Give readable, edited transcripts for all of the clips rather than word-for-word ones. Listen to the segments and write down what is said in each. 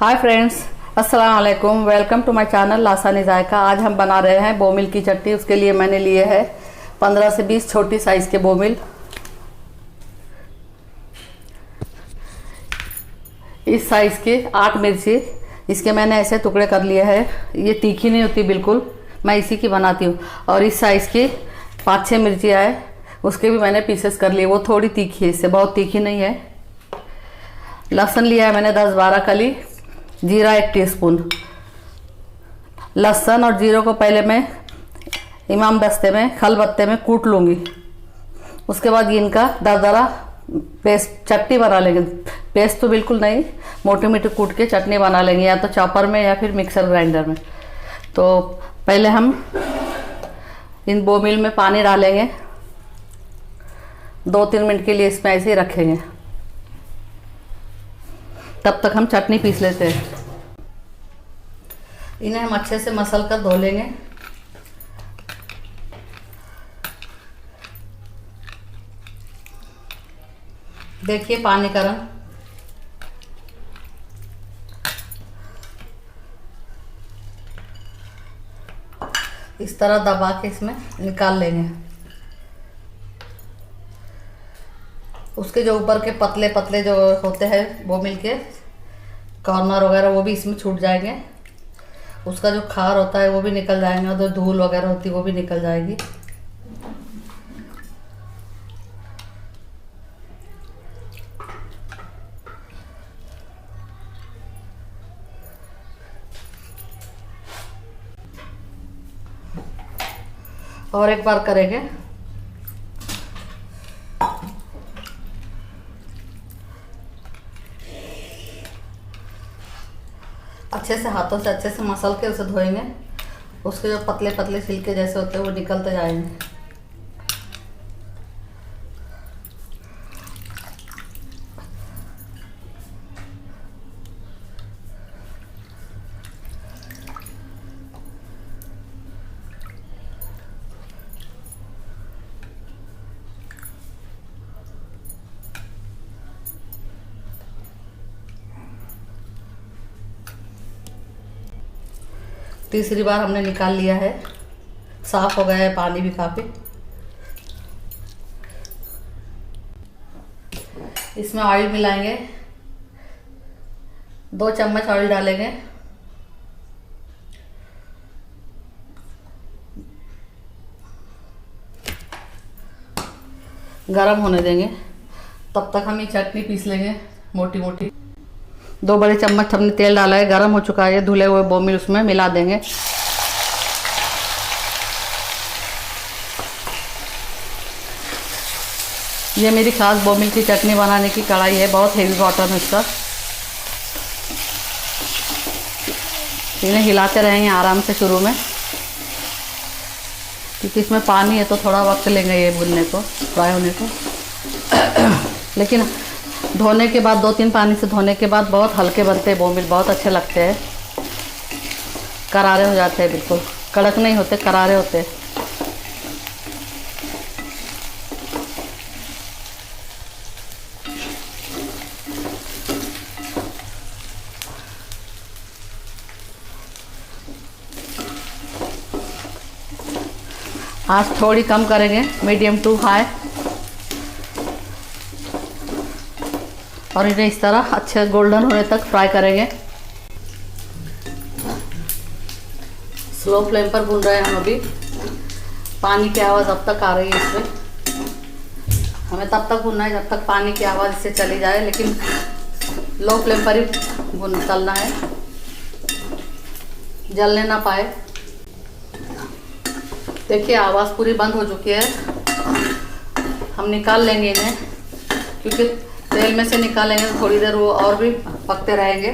Hi friends, अस्सलाम वालेकुम। Welcome to my channel लासानी जायका। आज हम बना रहे हैं बोमिल की चटनी। उसके लिए मैंने लिए है 15 से 20 छोटी साइज़ के बोमिल। इस साइज़ के 8 मिर्ची, इसके मैंने ऐसे टुकड़े कर लिए हैं। ये तीखी नहीं होती बिल्कुल, मैं इसी की बनाती हूँ। और इस साइज़ की 5-6 मिर्ची आए, उसके भी मैंने पीसेस कर लिए। वो थोड़ी तीखी है, इससे बहुत तीखी नहीं है। लहसुन लिया है मैंने 10-12 कली। जीरा 1 टीस्पून। लहसुन और जीरो को पहले मैं इमाम दस्ते में खलबत्ते में कूट लूँगी। उसके बाद इनका दरदरा पेस्ट चटनी बना लेंगे। पेस्ट तो बिल्कुल नहीं, मोटी मोटी कूट के चटनी बना लेंगे, या तो चॉपर में या फिर मिक्सर ग्राइंडर में। तो पहले हम इन बोमिल में पानी डालेंगे, 2-3 मिनट के लिए इसमें ऐसे ही रखेंगे। तब तक हम चटनी पीस लेते हैं। इन्हें हम अच्छे से मसल कर धो लेंगे। देखिए पानी का रंग। इस तरह दबा के इसमें निकाल लेंगे। उसके जो ऊपर के पतले पतले जो होते हैं बोमिल के कॉर्नर वगैरह, वो भी इसमें छूट जाएंगे। उसका जो खार होता है वो भी निकल जाएंगे, और जो धूल वगैरह होती है वो भी निकल जाएगी। और एक बार करेंगे। अच्छे से हाथों से अच्छे से मसल के उसे धोएंगे। उसके जो पतले पतले छिलके जैसे होते हैं वो निकलते जाएंगे। तीसरी बार हमने निकाल लिया है, साफ हो गया है पानी भी काफ़ी। इसमें ऑयल मिलाएंगे, 2 चम्मच ऑयल डालेंगे। गरम होने देंगे, तब तक हम ये चटनी पीस लेंगे मोटी मोटी। 2 बड़े चम्मच हमने तेल डाला है, गरम हो चुका है। धुले हुए बोमिल उसमें मिला देंगे। ये मेरी खास बोमिल की चटनी बनाने की कढ़ाई है, बहुत हेवी बॉटम है इसका। इन्हें हिलाते रहेंगे आराम से शुरू में, क्योंकि इसमें पानी है तो थोड़ा वक्त लेंगे ये भुनने को, फ्राई होने को। लेकिन धोने के बाद 2-3 पानी से धोने के बाद बहुत हल्के बनते हैं बोमिल, बहुत अच्छे लगते हैं। करारे हो जाते हैं, बिल्कुल कड़क नहीं होते, करारे होते हैं। आँच थोड़ी कम करेंगे, मीडियम टू हाई। और इन्हें इस तरह अच्छे गोल्डन होने तक फ्राई करेंगे। स्लो फ्लेम पर भून रहे हैं हम अभी। पानी की आवाज़ अब तक आ रही है इसमें। हमें तब तक भूनना है जब तक पानी की आवाज़ इससे चली जाए, लेकिन लो फ्लेम पर ही तलना है, जलने ना पाए। देखिए आवाज़ पूरी बंद हो चुकी है। हम निकाल लेंगे इन्हें, क्योंकि तेल में से निकालेंगे तो थोड़ी देर वो और भी पकते रहेंगे।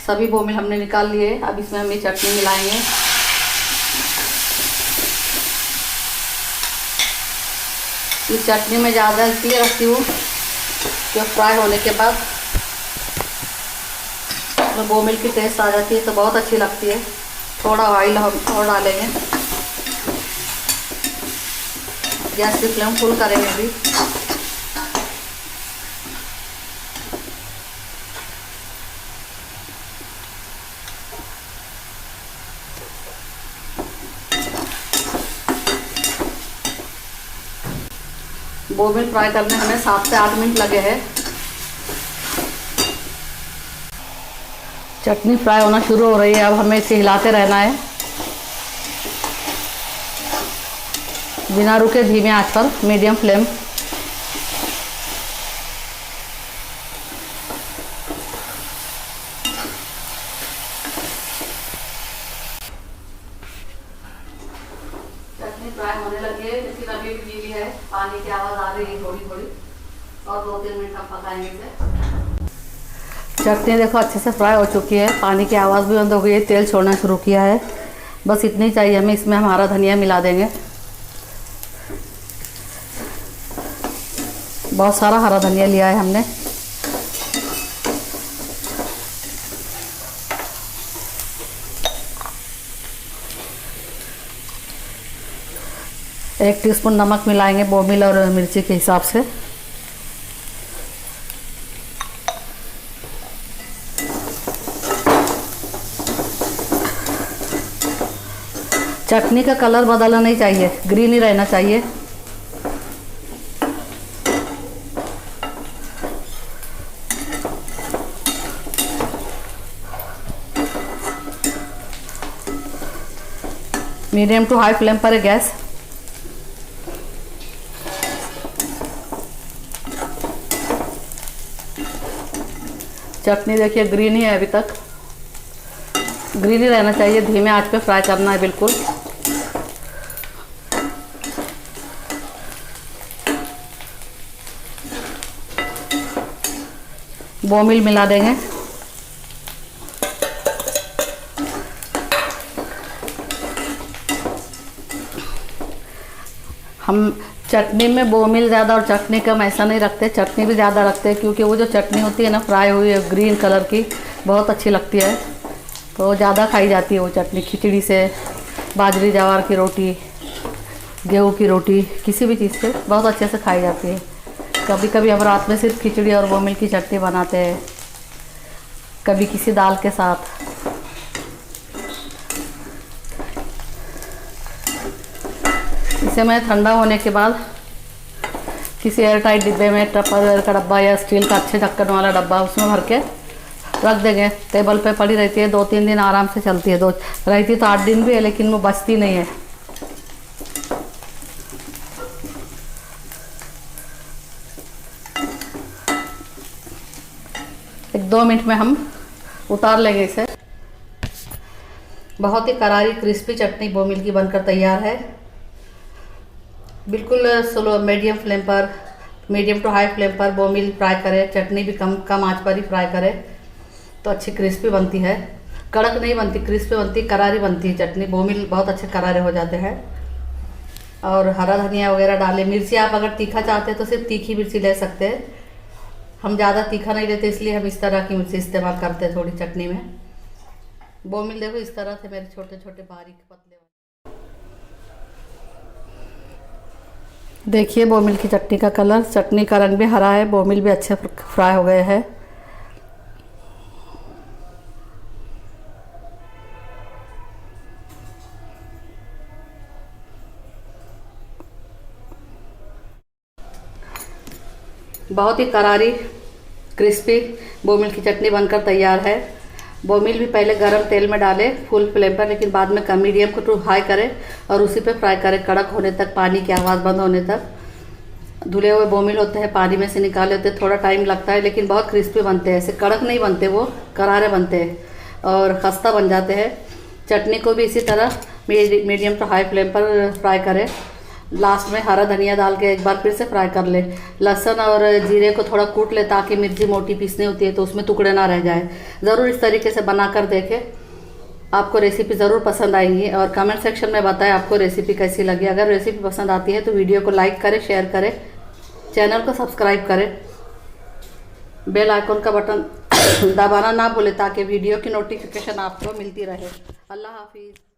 सभी बोमिल हमने निकाल लिए। अब इसमें हम ये चटनी मिलाएंगे। इस चटनी में ज़्यादा इसलिए रखती हूँ कि फ्राई होने के बाद उसमें बोमिल की टेस्ट आ जाती है तो बहुत अच्छी लगती है। थोड़ा ऑयल हम और डालेंगे। गैस की फ्लेम फुल करेंगे अभी। बोमिल फ्राई करने हमें 7 से 8 मिनट लगे हैं। चटनी फ्राई होना शुरू हो रही है। अब हमें इसे हिलाते रहना है बिना रुके, धीमे आंच पर, मीडियम फ्लेम। चटनी फ्राई होने लगी है लेकिन अभी भी गीली है, पानी की आवाज़ आ रही है थोड़ी थोड़ी, और 2-3 मिनट हम पकाएंगे इसे। चटनी देखो अच्छे से फ्राई हो चुकी है, पानी की आवाज़ भी बंद हो गई है, तेल छोड़ना शुरू किया है। बस इतनी चाहिए हमें। इसमें हम हरा धनिया मिला देंगे। बहुत सारा हरा धनिया लिया है हमने। एक टीस्पून नमक मिलाएंगे बोमिल और मिर्ची के हिसाब से। चटनी का कलर बदलना नहीं चाहिए, ग्रीन ही रहना चाहिए। मीडियम टू हाई फ्लेम पर है गैस। चटनी देखिए ग्रीन ही है, अभी तक ग्रीन ही रहना चाहिए। धीमे आंच पे फ्राई करना है बिल्कुल। बोमिल मिला देंगे। हम चटनी में बोमिल ज़्यादा और चटनी कम ऐसा नहीं रखते, चटनी भी ज़्यादा रखते हैं क्योंकि वो जो चटनी होती है ना फ्राई हुई है ग्रीन कलर की, बहुत अच्छी लगती है, तो ज़्यादा खाई जाती है वो चटनी। खिचड़ी से, बाजरी ज्वार की रोटी, गेहूं की रोटी, किसी भी चीज़ से बहुत अच्छे से खाई जाती है। कभी कभी हम रात में सिर्फ खिचड़ी और बोमिल की चटनी बनाते हैं, कभी किसी दाल के साथ। इसे मैं ठंडा होने के बाद किसी एयर टाइट डिब्बे में, टपरवेयर का डब्बा या स्टील का अच्छे ढक्कन वाला डब्बा, उसमें भर के रख देंगे। टेबल पे पड़ी रहती है, 2-3 दिन आराम से चलती है। रहती तो 8 दिन भी है लेकिन वो बचती नहीं है। एक 2 मिनट में हम उतार लेंगे इसे। बहुत ही करारी क्रिस्पी चटनी बोमिल की बनकर तैयार है। बिल्कुल स्लो मीडियम फ्लेम पर, मीडियम टू हाई फ्लेम पर बोमिल फ्राई करें। चटनी भी कम आंच पर ही फ्राई करें तो अच्छी क्रिस्पी बनती है। कड़क नहीं बनती, क्रिस्पी बनती, करारी बनती है चटनी। बोमिल बहुत अच्छे करारे हो जाते हैं। और हरा धनिया वगैरह डालें। मिर्ची आप अगर तीखा चाहते हैं तो सिर्फ तीखी मिर्ची ले सकते हैं। हम ज़्यादा तीखा नहीं लेते इसलिए हम इस तरह की मिर्ची इस्तेमाल करते हैं थोड़ी चटनी में। बोमिल देखो इस तरह से मेरे छोटे छोटे बारीक पतले। देखिए बोमिल की चटनी का कलर, चटनी का रंग भी हरा है, बोमिल भी अच्छे फ्राई हो गए हैं। बहुत ही करारी क्रिस्पी बोमिल की चटनी बनकर तैयार है। बोमिल भी पहले गरम तेल में डालें फुल फ्लेम पर, लेकिन बाद में कम मीडियम को टू हाई करें और उसी पे फ्राई करें कड़क होने तक, पानी की आवाज़ बंद होने तक। धुले हुए बोमिल होते हैं, पानी में से निकाले होते हैं, थोड़ा टाइम लगता है लेकिन बहुत क्रिस्पी बनते हैं। ऐसे कड़क नहीं बनते, वो करारे बनते हैं और खस्ता बन जाते हैं। चटनी को भी इसी तरह मीडियम टू हाई फ्लेम पर फ्राई करें। लास्ट में हरा धनिया डाल के एक बार फिर से फ्राई कर ले। लहसुन और जीरे को थोड़ा कूट ले ताकि मिर्ची मोटी पीसनी होती है तो उसमें टुकड़े ना रह जाए। ज़रूर इस तरीके से बनाकर देखें, आपको रेसिपी ज़रूर पसंद आएंगी। और कमेंट सेक्शन में बताएं आपको रेसिपी कैसी लगी। अगर रेसिपी पसंद आती है तो वीडियो को लाइक करें, शेयर करें, चैनल को सब्सक्राइब करें, बेल आइकन का बटन दबाना ना भूले ताकि वीडियो की नोटिफिकेशन आपको मिलती रहे। अल्लाह हाफिज़।